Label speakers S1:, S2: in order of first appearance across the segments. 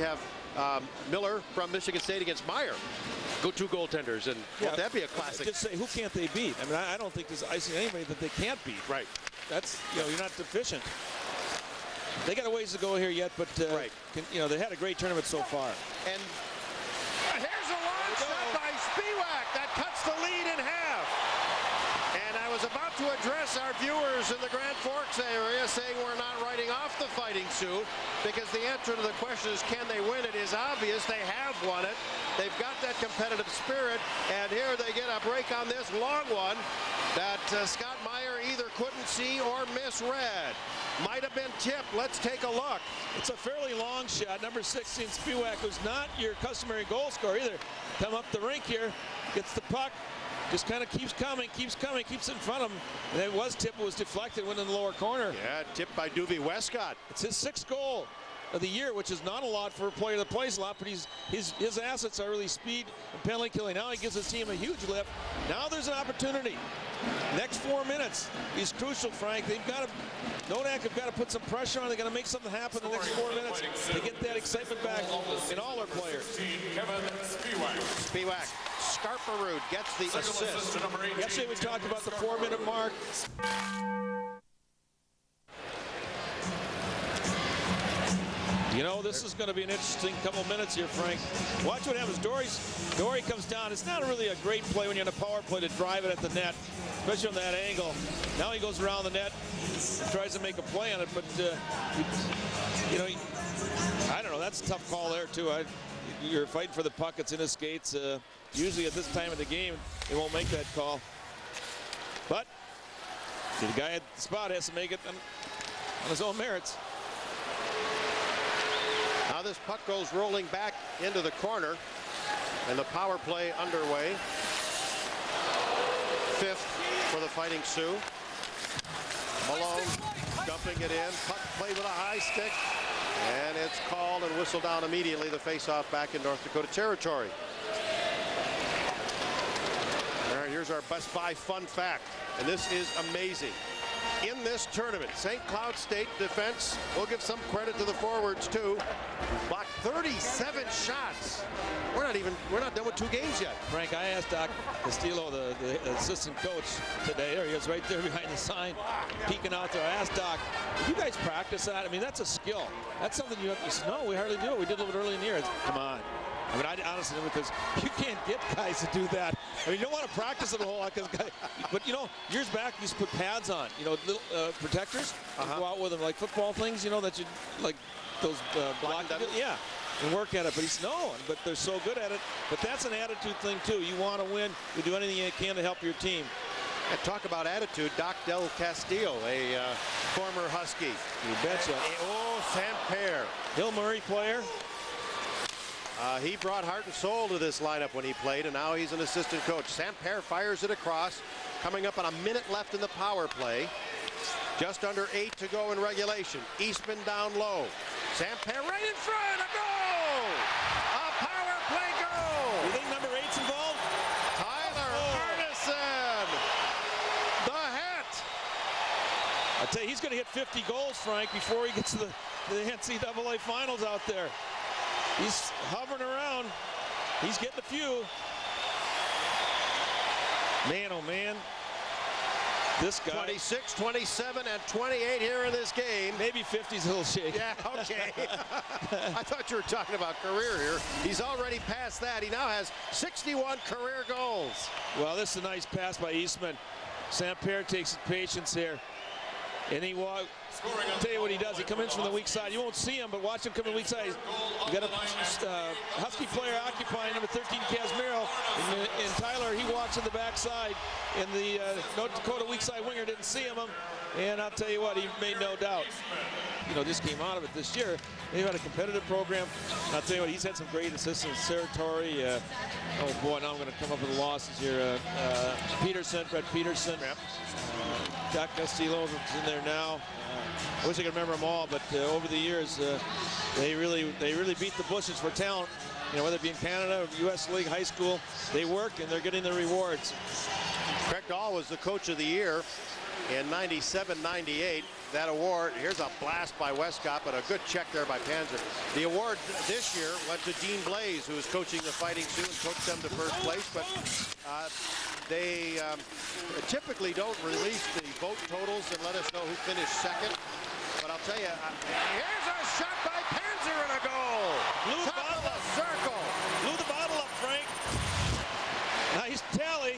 S1: have Miller from Michigan State against Meyer. Go two goaltenders, and won't that be a classic?
S2: Just say, who can't they beat? I mean, I don't think there's icing anybody that they can't beat.
S1: Right.
S2: That's, you're not deficient. They got a ways to go here yet, but
S1: right.
S2: They had a great tournament so far.
S1: And here's a long shot by Spiewak that cuts the lead in half. And I was about to address our viewers in the Grand Forks area saying we're not writing off the Fighting Sioux, because the answer to the question is, can they win? It is obvious they have won it. They've got that competitive spirit, and here they get a break on this long one that Scott Meyer either couldn't see or misread. Might have been tipped. Let's take a look.
S2: It's a fairly long shot. Number 16, Spiewak, who's not your customary goal scorer either. Come up the rink here, gets the puck, just kind of keeps coming, keeps it in front of him. And it was tipped, it was deflected, went in the lower corner.
S1: Yeah, tipped by Doobie Westcott.
S2: It's his 6th goal of the year, which is not a lot for a player that plays a lot, but his assets are really speed and penalty killing. Now he gives his team a huge lift. Now there's an opportunity. Next 4 minutes is crucial, Frank. They've got to, Nodak have got to put some pressure on. They've got to make something happen in the next 4 minutes to get that excitement back in all their players.
S1: Spiewak. Scarperud gets the assist.
S2: Yesterday we talked about the 4-minute mark. This is going to be an interesting couple minutes here, Frank. Watch what happens. Dory comes down. It's not really a great play when you're in a power play to drive it at the net, especially on that angle. Now he goes around the net and tries to make a play on it, but, I don't know. That's a tough call there, too. You're fighting for the puck. It's in his skates. Usually at this time of the game, they won't make that call. But the guy at the spot has to make it on his own merits.
S1: Now this puck goes rolling back into the corner, and the power play underway. 5th for the Fighting Sioux. Malone dumping it in. Puck played with a high stick, and it's called and whistled down immediately. The face-off back in North Dakota territory. All right, here's our Best Buy fun fact, and this is amazing. In this tournament, St. Cloud State defense, we'll give some credit to the forwards too, blocked 37 shots. We're not done with 2 games yet.
S2: Frank, I asked Doc Castillo, the assistant coach today, he was right there behind the sign, peeking out there. I asked Doc, "Do you guys practice that? I mean, that's a skill. That's something you have to." He said, "No, we hardly do it. We did a little bit early in the year." Come on. I mean, I honestly, because you can't get guys to do that. I mean, you don't want to practice it a whole lot, but years back, you used to put pads on, little protectors, go out with them like football things, that you like those block, yeah, and work at it. But he's no, but they're so good at it. But that's an attitude thing too. You want to win, you do anything you can to help your team.
S1: And talk about attitude, Doc Del Castillo, a former Husky.
S2: You betcha.
S1: Oh, Sam Pear,
S2: Hill Murray player.
S1: He brought heart and soul to this lineup when he played, and now he's an assistant coach. Sam Pear fires it across, coming up on a minute left in the power play. Just under 8 to go in regulation. Eastman down low. Sam Pear right in front, a goal! A power play goal!
S2: You think number 8's involved?
S1: Tyler Arneson! The hat!
S2: I tell you, he's going to hit 50 goals, Frank, before he gets to the NCAA finals out there. He's hovering around. He's getting a few. Man, oh man. This guy.
S1: 26, 27, and 28 here in this game.
S2: Maybe 50's a little shaky.
S1: Yeah, okay. I thought you were talking about career here. He's already past that. He now has 61 career goals.
S2: Well, this is a nice pass by Eastman. Sam Pear takes his patience here. And he walks. I'll tell you what he does. He comes in from the weak side. You won't see him, but watch him come in the weak side. You got a Husky player occupying number 13, Casimiro. And Tyler, he walks in the backside. And the North Dakota weak side winger didn't see him. And I'll tell you what, he made no doubt. Just came out of it this year. They've had a competitive program. And I'll tell you what, he's had some great assistants. Territory. Oh boy, now I'm going to come up with the losses here. Peterson, Brett Peterson. Yep. Doc Castillo is in there now. I wish I could remember them all, but over the years, they really beat the bushes for talent. Whether it be in Canada or U.S. League, high school, they work and they're getting the rewards.
S1: Craig Dahl was the coach of the year in 97-98. That award, here's a blast by Westcott, but a good check there by Panzer. The award this year went to Dean Blaze, who was coaching the Fighting Sioux and coached them to first place, but they typically don't release the vote totals and let us know who finished second. But I'll tell you, here's a shot by Panzer and a goal.
S2: Blew the
S1: Top of
S2: bottle
S1: the circle.
S2: Blew the bottle up, Frank. Nice tally.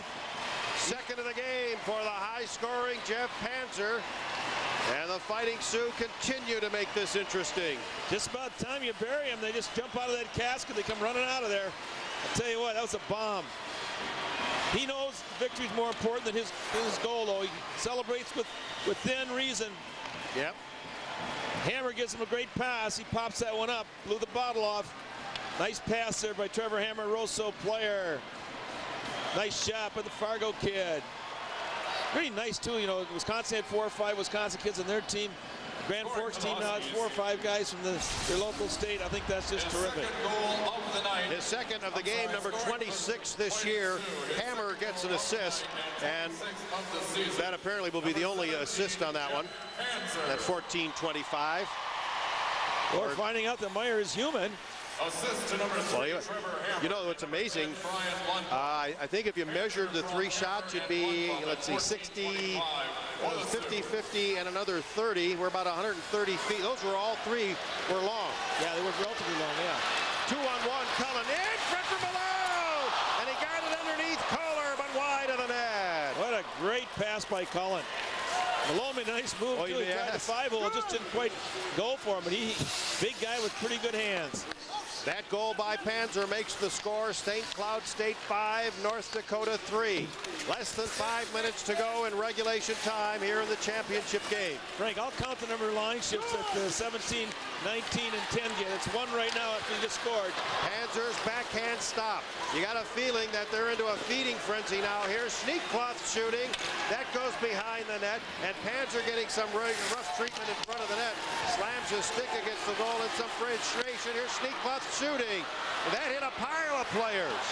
S1: Second of the game for the high-scoring Jeff Panzer. And the Fighting Sioux continue to make this interesting.
S2: Just about time you bury them, they just jump out of that casket. They come running out of there. I'll tell you what, that was a bomb. He knows victory's more important than his goal, though. He celebrates within reason.
S1: Yep.
S2: Hammer gives him a great pass. He pops that one up. Blew the bottle off. Nice pass there by Trevor Hammer, Rosso player. Nice shot by the Fargo kid. Pretty nice, too. You know, Wisconsin had 4 or 5 Wisconsin kids on their team. Grand Forks team now has 4 or 5 guys from their local state. I think that's just terrific.
S1: His second of the game, number 26 this year. Hammer gets an assist, and that apparently will be the only assist on that one. At 14-25.
S2: We're finding out that Meyer is human.
S3: Assist to number 3,
S1: Well,
S3: Trevor Hammer.
S1: you know what's amazing? I think if you measured the 3 shots, you'd be, let's see, 60, 50, 50, and another 30. We're about 130 feet. Those were all 3 were long.
S2: Yeah, they were relatively long, yeah.
S1: 2-on-1, Cullen in front from below, and he got it underneath Kohler, but wide of the net.
S2: What a great pass by Cullen. Malone made a nice move, too. He tried the 5-hole, it just didn't quite go for him, but big guy with pretty good hands.
S1: That goal by Panzer makes the score St. Cloud State 5, North Dakota 3. Less than 5 minutes to go in regulation time here in the championship game.
S2: Frank, I'll count the number of line shifts that 17, 19, and 10 get. It's 1 right now after you just scored.
S1: Panzer's backhand stop. You got a feeling that they're into a feeding frenzy now. Here's Schneekloth shooting. That goes behind the net, and Panzer getting some rough treatment in front of the net. Slams his stick against the goal in some frustration. Here's Schneekloth shooting. That hit a pile of players.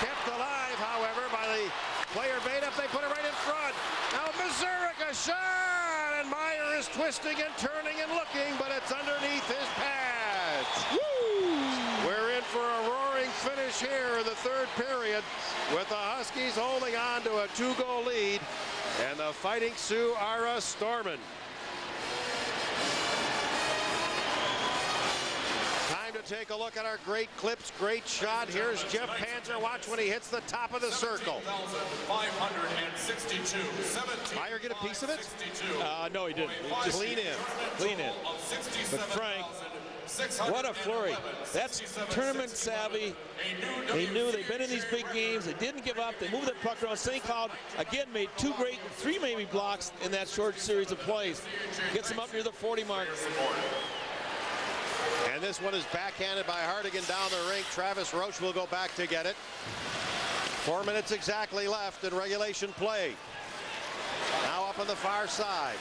S1: Kept alive, however, by the player made up. They put it right in front. Now Mazurek a shot, and Meyer is twisting and turning and looking, but it's underneath his pads. Woo! We're in for a roaring finish here in the 3rd period, with the Huskies holding on to a 2-goal lead, and the Fighting Sioux are a-stormin'. Take a look at our great clips, great shot. Here's Jeff Panzer. Watch when he hits the top of the circle.
S3: 562.
S1: Meyer get a piece of it?
S2: No, he didn't. Just
S1: Clean in.
S2: Clean in. But Frank, what a flurry. That's tournament savvy. They knew they've been in these big games. They didn't give up. They moved the puck around. St. Cloud, again, made 3 maybe blocks in that short series of plays. Gets them up near the 40 mark.
S1: And this one is backhanded by Hardigan down the rink. Travis Roche will go back to get it. 4 minutes exactly left in regulation play. Now up on the far side.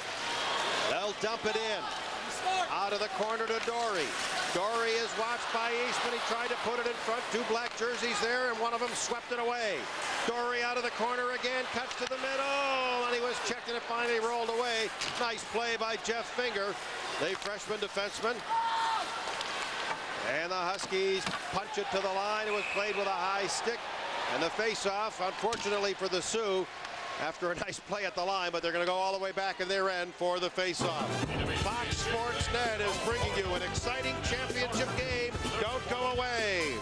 S1: They'll dump it in. Out of the corner to Dory. Dory is watched by Eastman. He tried to put it in front. 2 black jerseys there, and one of them swept it away. Dory out of the corner again, cuts to the middle, and he was checked and it finally rolled away. Nice play by Jeff Finger, the freshman defenseman. And the Huskies punch it to the line. It was played with a high stick. And the face-off, unfortunately for the Sioux, after a nice play at the line, but they're going to go all the way back in their end for the face-off. Fox Sports Net is bringing you an exciting championship game. Don't go away.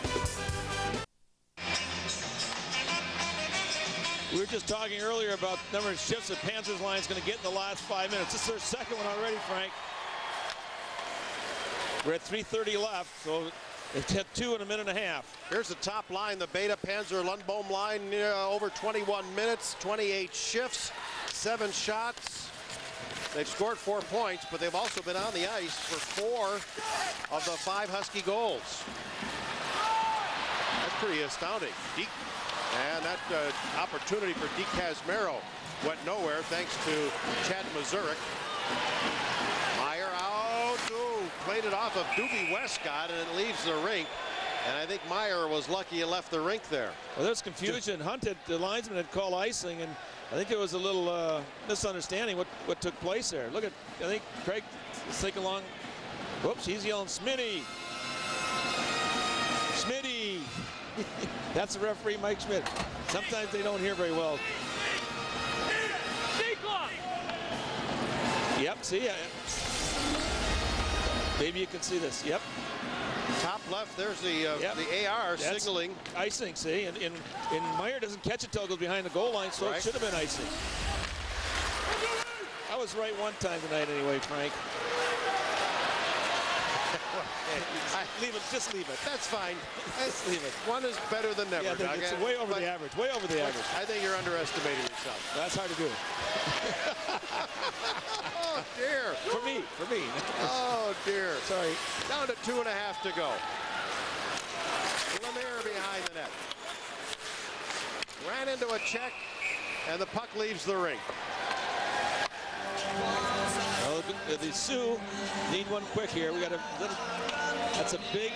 S2: We were just talking earlier about the number of shifts that Panzer's line is going to get in the last 5 minutes. This is their second one already, Frank. We're at 3:30 left, so it's hit 2 in a minute and a half.
S1: Here's the top line, the Beta Panzer Lundbohm line, over 21 minutes, 28 shifts, 7 shots. They've scored 4 points, but they've also been on the ice for 4 of the 5 Husky goals. That's pretty astounding. And that opportunity for Deke Kazmero went nowhere thanks to Chad Mazurek. Meyer out, played it off of Doobie Westcott, and it leaves the rink. And I think Meyer was lucky he left the rink there.
S2: Well, there's confusion. Hunt, the linesman, had called icing, and I think there was a little misunderstanding what took place there. Look at, I think Craig is thinking along. Whoops, he's yelling Smitty. Smitty. That's the referee, Mike Schmidt. Sometimes they don't hear very well. Yep, see, maybe you can see this. Yep.
S1: Top left, there's the AR
S2: That's
S1: signaling.
S2: Icing, see, and Meyer doesn't catch it till it goes behind the goal line, so
S1: Right.
S2: it should have been icing. I was right one time tonight anyway, Frank. Leave it, just leave it.
S1: That's fine.
S2: Just leave it.
S1: One is better than never,
S2: Yeah,
S1: Doug.
S2: it's way over the average, way over the average.
S1: I think you're underestimating yourself.
S2: That's hard to do.
S1: Oh, dear.
S2: For me.
S1: Oh, dear.
S2: Sorry.
S1: Down to 2.5 to go. Lemaire behind the net. Ran into a check, and the puck leaves the rink.
S2: Well, the Sioux need one quick here. We got a little, that's a big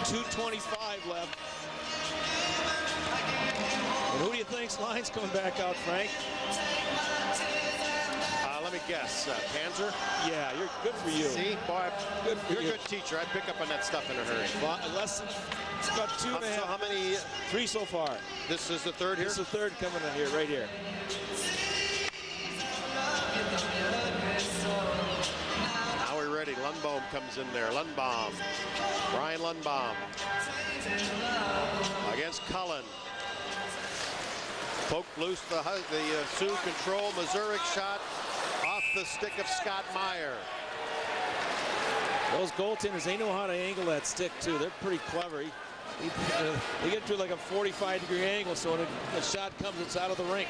S2: 2:25 left. And who do you think's line's coming back out, Frank?
S1: Let me guess. Panzer?
S2: Yeah, you're good for you.
S1: See, boy,
S2: Good for
S1: you're a
S2: you.
S1: good teacher. I pick up on that stuff in a hurry.
S2: Less than, it's about two and a
S1: So
S2: half.
S1: how many?
S2: 3 so far.
S1: This is the third here?
S2: This is the third coming in here, right here.
S1: Now we're ready. Lundbaum comes in there. Lundbaum. Brian Lundbaum. Against Cullen. Poked loose the Sioux control. Mazurek shot off the stick of Scott Meyer.
S2: Those goaltenders, they know how to angle that stick too. They're pretty clever. They get to like a 45-degree angle, so when a shot comes, it's out of the rink.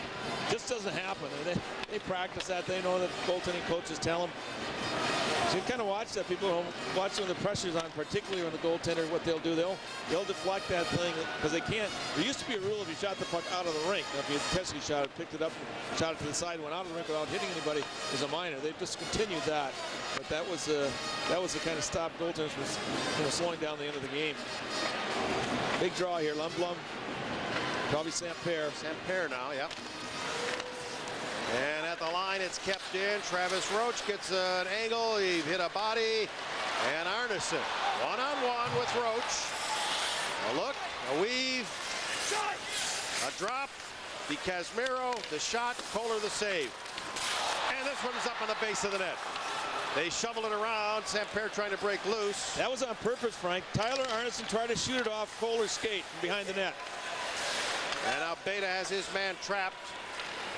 S2: Just doesn't happen. And they practice that. They know that goaltending coaches tell them. So you kind of watch that. People at home watch when the pressure's on, particularly on the goaltender. What they'll do, they'll deflect that thing because they can't. There used to be a rule if you shot the puck out of the rink. Now, if you intentionally shot it, picked it up, and shot it to the side, went out of the rink without hitting anybody, is a minor. They've discontinued that. But that was the kind of stop goaltenders from slowing down the end of the game. Big draw here, Lundblom. Probably Saint-Pierre.
S1: Saint-Pierre now, yep. And at the line, it's kept in. Travis Roche gets an angle. He hit a body. And Arneson, one-on-one with Roche. A look, a weave, a drop. The Casimiro, the shot, Kohler the save. And this one's up on the base of the net. They shovel it around. Saint-Pierre trying to break loose.
S2: That was on purpose, Frank. Tyler Arneson tried to shoot it off Kohler's skate from behind the net.
S1: And now Beta has his man trapped.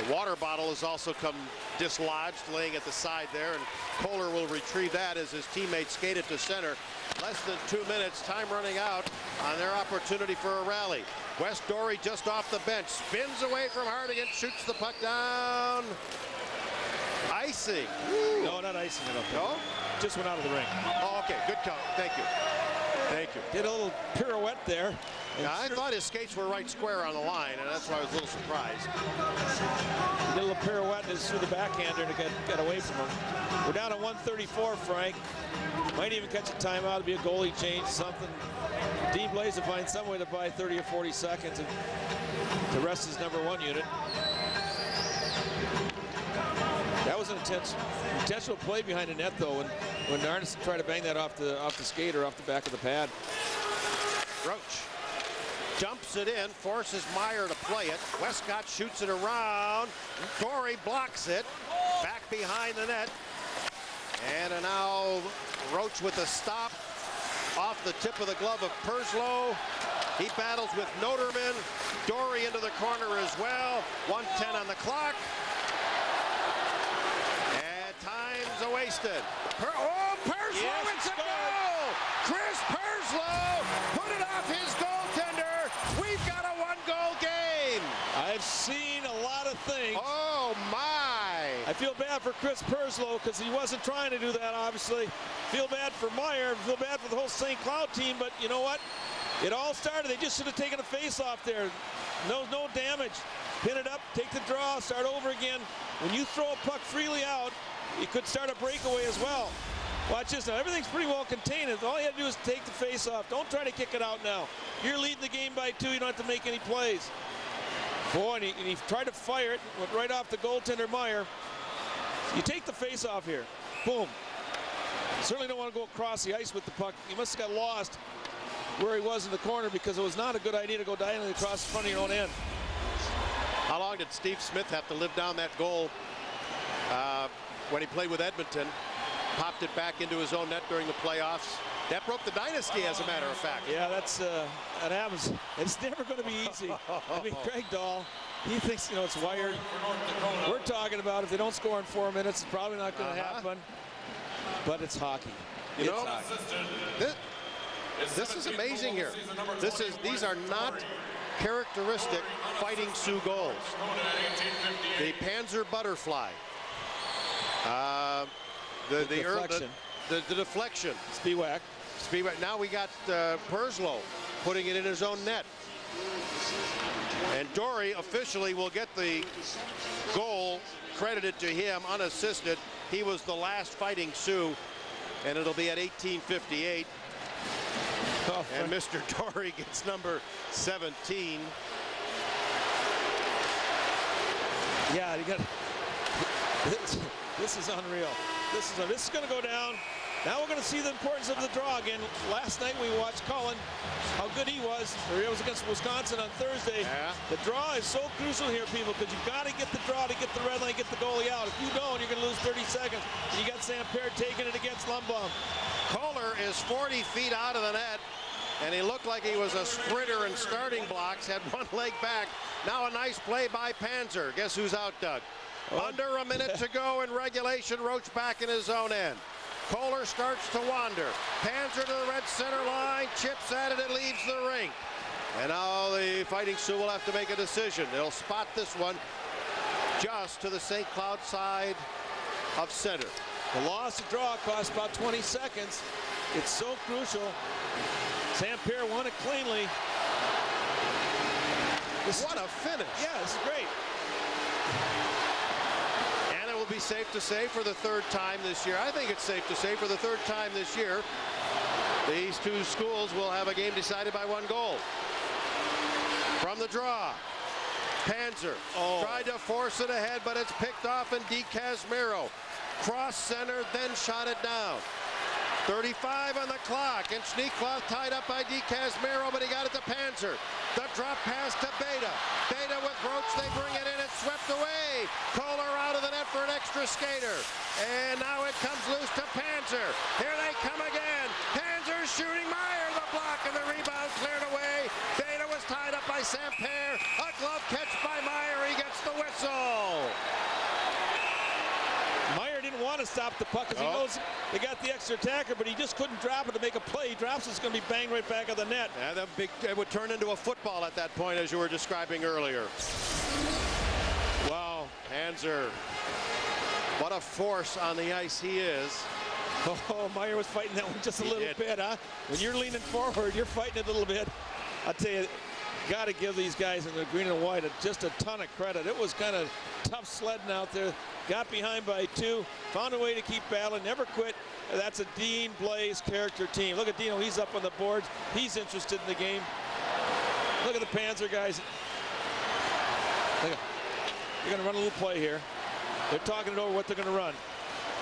S1: The water bottle has also come dislodged, laying at the side there, and Kohler will retrieve that as his teammates skate it to center. Less than 2 minutes, time running out on their opportunity for a rally. Wes Dory just off the bench, spins away from Hardigan, shoots the puck down. Icing. Woo.
S2: No, not icing, I don't think.
S1: No?
S2: Just went out of the ring.
S1: Oh, okay, good count. Thank you. Thank you.
S2: Did a little pirouette there.
S1: Yeah, I thought his skates were right square on the line, and that's why I was a little surprised.
S2: He did a little pirouette and threw the backhander to get away from him. We're down to 134, Frank. Might even catch a timeout. It'll be a goalie change, something. Dean Blaze will find some way to buy 30 or 40 seconds and to rest his #1 unit. That was an intentional play behind the net, though, when Arneson tried to bang that off the skate or off the back of the pad.
S1: Roche dumps it in, forces Meyer to play it. Westcott shoots it around. Dory blocks it. Back behind the net. And now Roche with a stop off the tip of the glove of Perslow. He battles with Noterman. Dory into the corner as well. 1:10 on the clock. And time's wasted. Perslow,
S2: Yes,
S1: it's a
S2: scored.
S1: goal! Chris Perslow put it off his goaltender. We've got a 1-goal game.
S2: I've seen a lot of things.
S1: Oh, my.
S2: I feel bad for Chris Perslow because he wasn't trying to do that, obviously. Feel bad for Meyer. Feel bad for the whole St. Cloud team, but you know what? It all started. They just should have taken a face-off there. No damage. Pin it up, take the draw, start over again. When you throw a puck freely out, you could start a breakaway as well. Watch this now. Everything's pretty well contained. All you have to do is take the face off. Don't try to kick it out now. You're leading the game by 2. You don't have to make any plays. Boy, and he tried to fire it, went right off the goaltender Meyer. You take the face off here. Boom. Certainly don't want to go across the ice with the puck. He must have got lost where he was in the corner because it was not a good idea to go diagonally across the front of your own end.
S1: How long did Steve Smith have to live down that goal when he played with Edmonton? Popped it back into his own net during the playoffs. That broke the dynasty, as a matter of fact.
S2: Yeah, that happens. It's never going to be easy. I mean, Craig Dahl, he thinks, it's wired. We're talking about if they don't score in 4 minutes, it's probably not going to happen. But it's hockey.
S1: This is amazing here. These are not characteristic Fighting Sioux goals. The Panzer butterfly. The deflection. The deflection.
S2: Spiewak.
S1: Now we got Perslow putting it in his own net. And Dory officially will get the goal credited to him unassisted. He was the last Fighting Sioux, and it'll be at 18:58. Oh, and Mr. Dory gets number 17.
S2: Yeah, you got this is unreal. This is going to go down. Now we're going to see the importance of the draw again. Last night we watched Cullen, how good he was. He was against Wisconsin on Thursday.
S1: Yeah.
S2: The draw is so crucial here, people, because you've got to get the draw to get the red line, get the goalie out. If you don't, you're going to lose 30 seconds. And you got Sampere taking it against Lumbaum.
S1: Kohler is 40 feet out of the net, and he looked like he was a sprinter in starting blocks, had one leg back. Now a nice play by Panzer. Guess who's out, Doug? Under a minute to go in regulation. Roche back in his own end. Kohler starts to wander. Panzer to the red center line. Chips at it. It leaves the rink. And now the Fighting Sioux will have to make a decision. They'll spot this one just to the St. Cloud side of center.
S2: The loss of draw costs about 20 seconds. It's so crucial. Sampere won it cleanly.
S1: What a finish.
S2: Yeah, this is great.
S1: And it will be safe to say for the third time this year, I think it's safe to say for the third time this year, these two schools will have a game decided by one goal. From the draw, Panzer tried to force it ahead, but it's picked off, and DeCasmero cross center, then shot it down. 35 on the clock, and Schneekloth tied up by DeCasmero, but he got it to Panzer. The drop pass to Beta. Beta with Roche, they bring it in, it's swept away. Kohler out of the net for an extra skater. And now it comes loose to Panzer. Here they come again. Panzer shooting Meyer, the block, and the rebound cleared away. Beta was tied up by Sampere. A glove catch by Meyer, he gets the whistle.
S2: Meyer didn't want to stop the puck because he knows they got the extra attacker, but he just couldn't drop it to make a play. He drops it, it's going to be banged right back of the net.
S1: Yeah, it would turn into a football at that point, as you were describing earlier. Wow, Panzer. What a force on the ice he is.
S2: Oh, Meyer was fighting that one just a little bit, huh? When you're leaning forward, you're fighting it a little bit. I'll tell you, got to give these guys in the green and white just a ton of credit. It was kind of tough sledding out there. Got behind by 2, found a way to keep battling, never quit. That's a Dean Blaze character team. Look at Dino, he's up on the boards. He's interested in the game. Look at the Panzer guys. Look at, they're going to run a little play here. They're talking it over what they're going to run.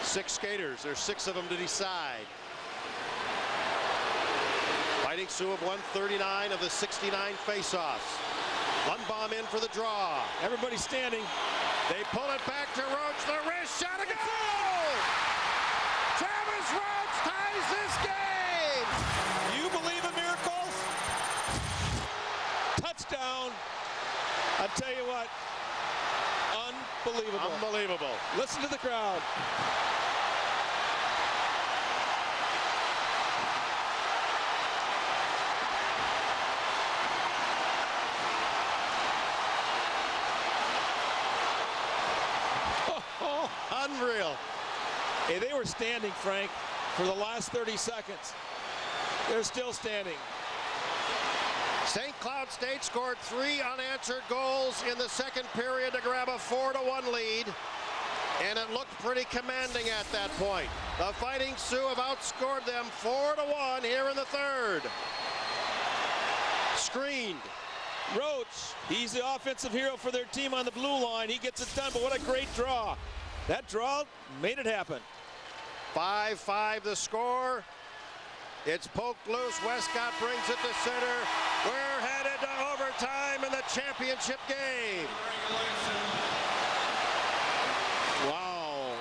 S1: 6 skaters, there's 6 of them to decide. Fighting Sioux have won 39 of the 69 faceoffs. Lumbaum in for the draw.
S2: Everybody's standing.
S1: They pull it back to Roche. The wrist shot, a goal! Travis Roche ties this game!
S2: You believe in miracles? Touchdown. I'll tell you what, unbelievable.
S1: Unbelievable.
S2: Listen to the crowd.
S1: Unreal.
S2: Hey, they were standing, Frank, for the last 30 seconds. They're still standing.
S1: St. Cloud State scored 3 unanswered goals in the second period to grab a 4-1 lead. And it looked pretty commanding at that point. The Fighting Sioux have outscored them 4-1 here in the third. Screened.
S2: Roche, he's the offensive hero for their team on the blue line. He gets it done, but what a great draw. That draw made it happen.
S1: 5-5 the score. It's poked loose. Westcott brings it to center. We're headed to overtime in the championship game.
S2: Wow.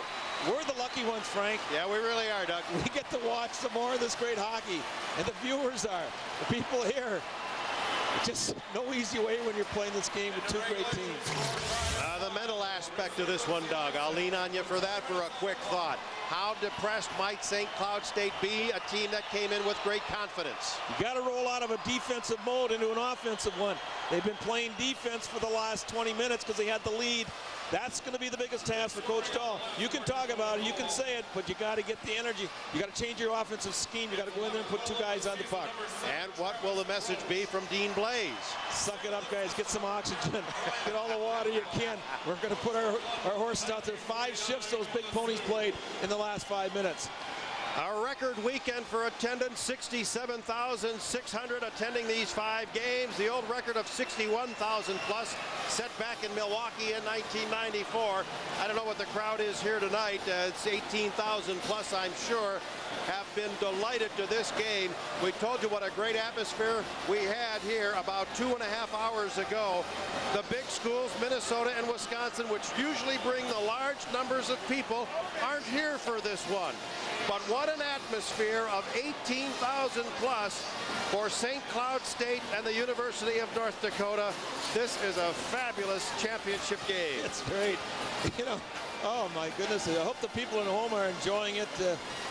S2: We're the lucky ones, Frank.
S1: Yeah, we really are, Doug.
S2: We get to watch some more of this great hockey, and the viewers are, the people here. It's just no easy way when you're playing this game with two great teams.
S1: The mental aspect of this one, Doug. I'll lean on you for that for a quick thought. How depressed might St. Cloud State be, a team that came in with great confidence?
S2: You got to roll out of a defensive mode into an offensive one. They've been playing defense for the last 20 minutes because they had the lead. That's going to be the biggest task for Coach Dahl. You can talk about it, you can say it, but you got to get the energy. You got to change your offensive scheme. You got to go in there and put two guys on the puck.
S1: And what will the message be from Dean Blaze?
S2: Suck it up, guys. Get some oxygen. Get all the water you can. We're going to put our horses out there. 5 shifts those big ponies played in the last 5 minutes.
S1: A record weekend for attendance, 67,600 attending these 5 games. The old record of 61,000 plus set back in Milwaukee in 1994. I don't know what the crowd is here tonight. It's 18,000 plus, I'm sure, have been delighted to this game. We told you what a great atmosphere we had here about 2.5 hours ago. The big schools, Minnesota and Wisconsin, which usually bring the large numbers of people, aren't here for this one. But what an atmosphere of 18,000 plus for St. Cloud State and the University of North Dakota. This is a fabulous championship game.
S2: It's great. You know, oh my goodness. I hope the people at home are enjoying it.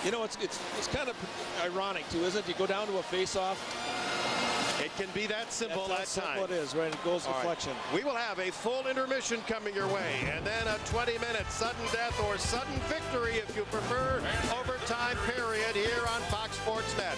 S2: You know, it's kind of ironic too, isn't it? You go down to a face-off.
S1: It can be that simple at times.
S2: That's what it is, right? It goes deflection.
S1: Right. We will have a full intermission coming your way, and then a 20-minute sudden death or sudden victory, if you prefer, overtime period here on Fox Sports Net.